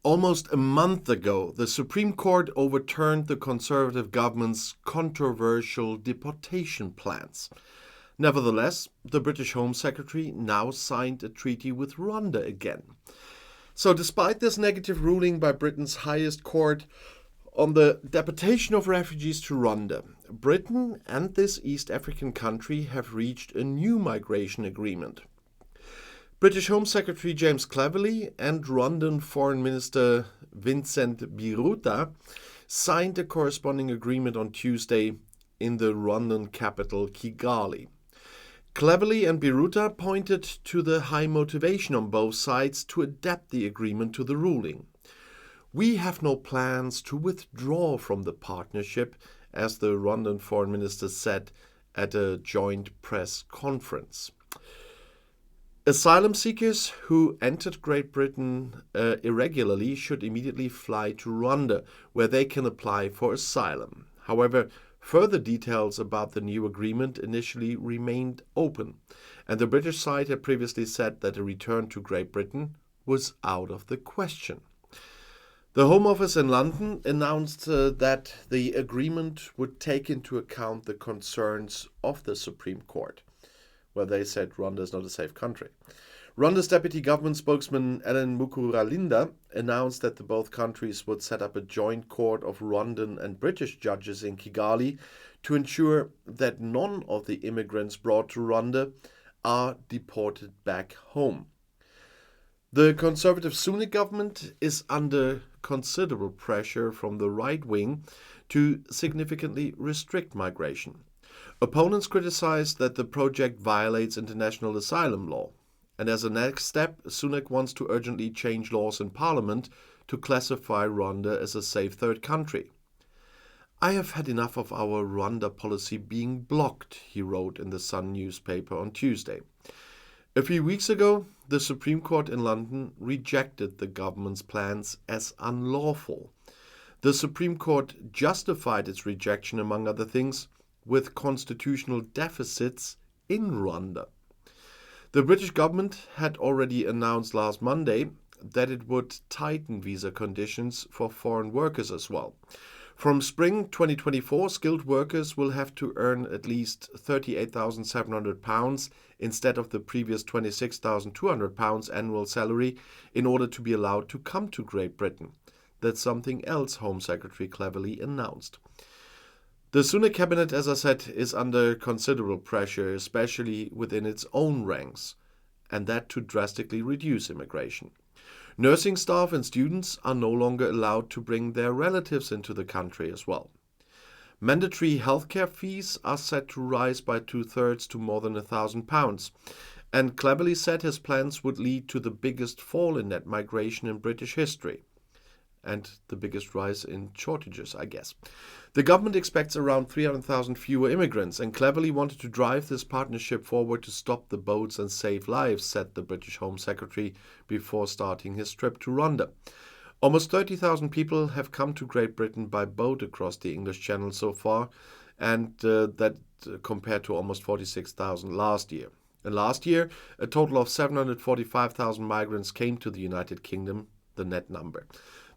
Almost a month ago, the Supreme Court overturned the Conservative government's controversial deportation plans. Nevertheless, the British Home Secretary now signed a treaty with Rwanda again. So, despite this negative ruling by Britain's highest court on the deportation of refugees to Rwanda, Britain and this East African country have reached a new migration agreement. British Home Secretary James Cleverly and Rwandan Foreign Minister Vincent Biruta signed a corresponding agreement on Tuesday in the Rwandan capital Kigali. Cleverly and Biruta pointed to the high motivation on both sides to adapt the agreement to the ruling. "We have no plans to withdraw from the partnership," as the Rwandan Foreign Minister said at a joint press conference. Asylum seekers who entered Great Britain irregularly should immediately fly to Rwanda, where they can apply for asylum. However, further details about the new agreement initially remained open, and the British side had previously said that a return to Great Britain was out of the question. The Home Office in London announced that the agreement would take into account the concerns of the Supreme Court, where they said Rwanda is not a safe country. Rwanda's deputy government spokesman Ellen Mukuralinda announced that both countries would set up a joint court of Rwandan and British judges in Kigali to ensure that none of the immigrants brought to Rwanda are deported back home. The Conservative Sunni government is under considerable pressure from the right wing to significantly restrict migration. Opponents criticize that the project violates international asylum law, and as a next step, Sunak wants to urgently change laws in parliament to classify Rwanda as a safe third country. "I have had enough of our Rwanda policy being blocked," he wrote in the Sun newspaper on Tuesday. A few weeks ago, the Supreme Court in London rejected the government's plans as unlawful. The Supreme Court justified its rejection, among other things, with constitutional deficits in Rwanda. The British government had already announced last Monday that it would tighten visa conditions for foreign workers as well. From spring 2024, skilled workers will have to earn at least £38,700 instead of the previous £26,200 annual salary in order to be allowed to come to Great Britain. That's something else Home Secretary Cleverly announced. The Sunak cabinet, as I said, is under considerable pressure, especially within its own ranks, and that to drastically reduce immigration. Nursing staff and students are no longer allowed to bring their relatives into the country as well. Mandatory healthcare fees are set to rise by 2/3 to more than £1,000, and Cleverly said his plans would lead to the biggest fall in net migration in British history. And the biggest rise in shortages, I guess. The government expects around 300,000 fewer immigrants, and Cleverly wanted to drive this partnership forward to stop the boats and save lives, said the British Home Secretary before starting his trip to Rwanda. Almost 30,000 people have come to Great Britain by boat across the English Channel so far, and that compared to almost 46,000 last year. And last year, a total of 745,000 migrants came to the United Kingdom, the net number.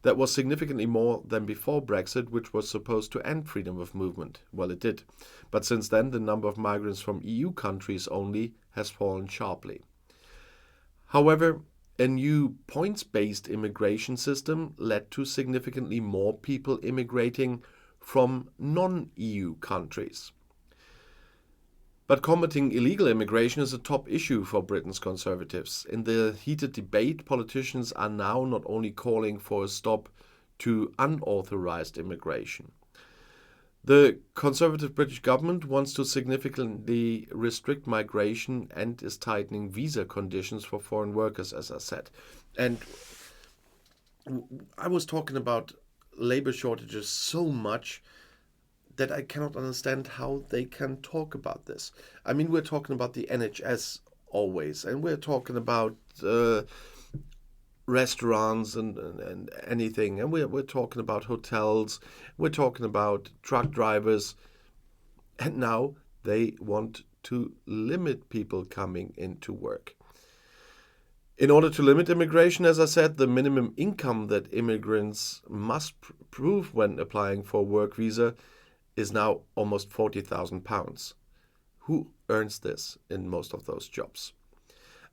That was significantly more than before Brexit, which was supposed to end freedom of movement. Well, it did. But since then, the number of migrants from EU countries only has fallen sharply. However, a new points-based immigration system led to significantly more people immigrating from non-EU countries. But combating illegal immigration is a top issue for Britain's Conservatives. In the heated debate, politicians are now not only calling for a stop to unauthorized immigration. The Conservative British government wants to significantly restrict migration and is tightening visa conditions for foreign workers, as I said. And I was talking about labor shortages so much that I cannot understand how they can talk about this. I mean, we're talking about the NHS always, and we're talking about restaurants and anything, and we're talking about hotels, we're talking about truck drivers, and now they want to limit people coming into work. In order to limit immigration, as I said, the minimum income that immigrants must prove when applying for a work visa is now almost £40,000. Who earns this in most of those jobs?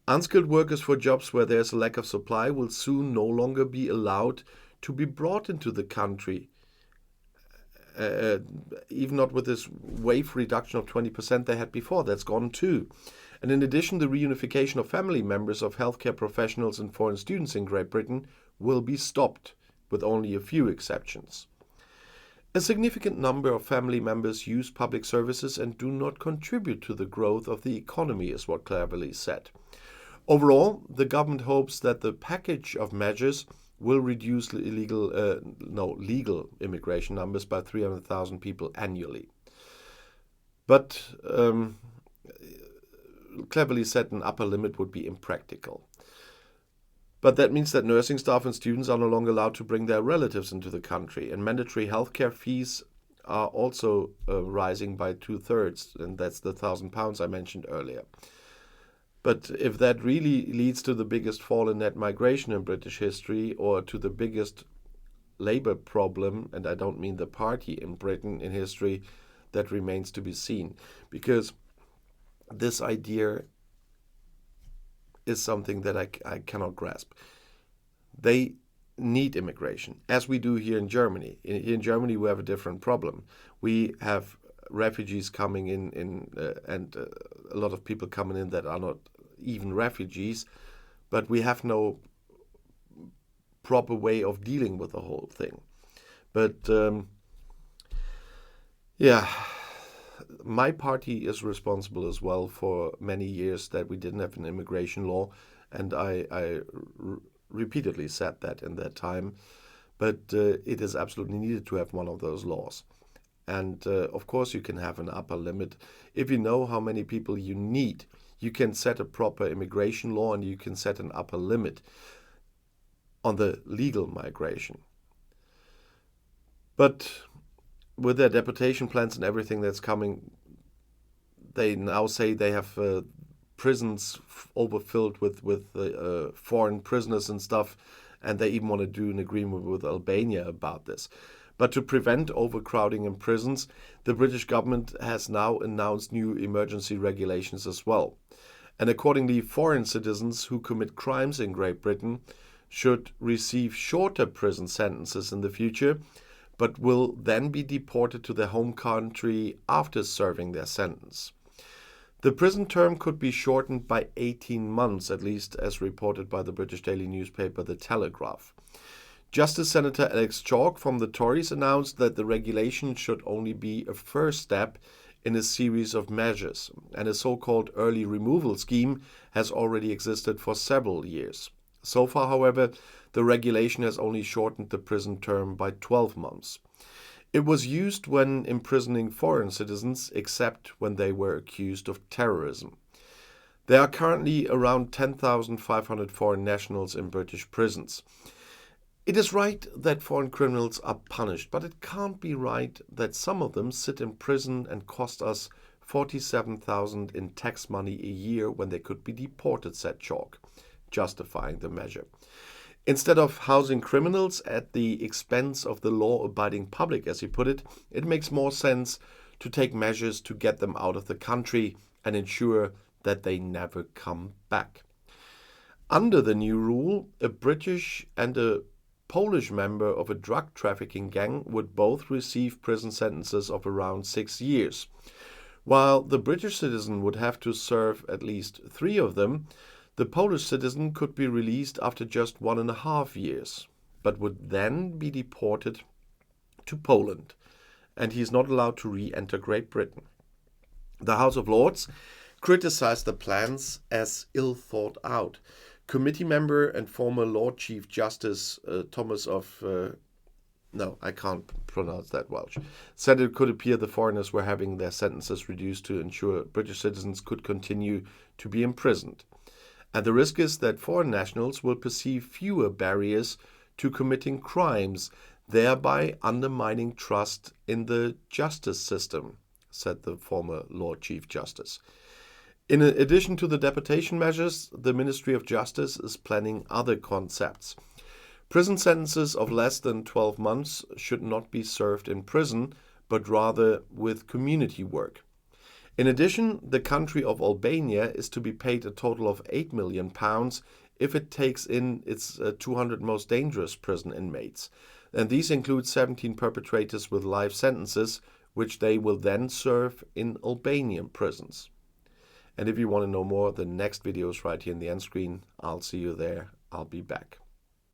Unskilled workers for jobs where there's a lack of supply will soon no longer be allowed to be brought into the country. Even not with this wave reduction of 20% they had before. That's gone too. And in addition, the reunification of family members of healthcare professionals and foreign students in Great Britain will be stopped, with only a few exceptions. A significant number of family members use public services and do not contribute to the growth of the economy, is what Cleverly said. Overall, the government hopes that the package of measures will reduce legal immigration numbers by 300,000 people annually. But Cleverly said an upper limit would be impractical. But that means that nursing staff and students are no longer allowed to bring their relatives into the country, and mandatory healthcare fees are also rising by 2/3, and that's the £1,000 I mentioned earlier. But if that really leads to the biggest fall in net migration in British history, or to the biggest Labour problem, and I don't mean the party in Britain in history, that remains to be seen. Because this idea is something that I cannot grasp. They need immigration, as we do here in Germany. In Germany, we have a different problem. We have refugees coming in and a lot of people coming in that are not even refugees, but we have no proper way of dealing with the whole thing. But my party is responsible as well for many years that we didn't have an immigration law, and I repeatedly said that in that time. But it is absolutely needed to have one of those laws. And of course you can have an upper limit. If you know how many people you need, you can set a proper immigration law and you can set an upper limit on the legal migration. But with their deportation plans and everything that's coming, they now say they have prisons overfilled with foreign prisoners and stuff, and they even want to do an agreement with Albania about this. But to prevent overcrowding in prisons, the British government has now announced new emergency regulations as well. And accordingly, foreign citizens who commit crimes in Great Britain should receive shorter prison sentences in the future, but will then be deported to their home country after serving their sentence. The prison term could be shortened by 18 months, at least as reported by the British daily newspaper The Telegraph. Justice Senator Alex Chalk from the Tories announced that the regulation should only be a first step in a series of measures, and a so-called early removal scheme has already existed for several years. So far, however, the regulation has only shortened the prison term by 12 months. It was used when imprisoning foreign citizens, except when they were accused of terrorism. There are currently around 10,500 foreign nationals in British prisons. It is right that foreign criminals are punished, but it can't be right that some of them sit in prison and cost us 47,000 in tax money a year when they could be deported, said Chalk, justifying the measure. Instead of housing criminals at the expense of the law-abiding public, as he put it, it makes more sense to take measures to get them out of the country and ensure that they never come back. Under the new rule, a British and a Polish member of a drug trafficking gang would both receive prison sentences of around 6 years. While the British citizen would have to serve at least 3 of them, the Polish citizen could be released after just 1.5 years, but would then be deported to Poland, and he is not allowed to re-enter Great Britain. The House of Lords criticized the plans as ill thought out. Committee member and former Lord Chief Justice Thomas of I can't pronounce that Welsh, said it could appear the foreigners were having their sentences reduced to ensure British citizens could continue to be imprisoned. And the risk is that foreign nationals will perceive fewer barriers to committing crimes, thereby undermining trust in the justice system, said the former Lord Chief Justice. In addition to the deportation measures, the Ministry of Justice is planning other concepts. Prison sentences of less than 12 months should not be served in prison, but rather with community work. In addition, the country of Albania is to be paid a total of £8 million if it takes in its 200 most dangerous prison inmates. And these include 17 perpetrators with life sentences, which they will then serve in Albanian prisons. And if you want to know more, the next video is right here in the end screen. I'll see you there. I'll be back.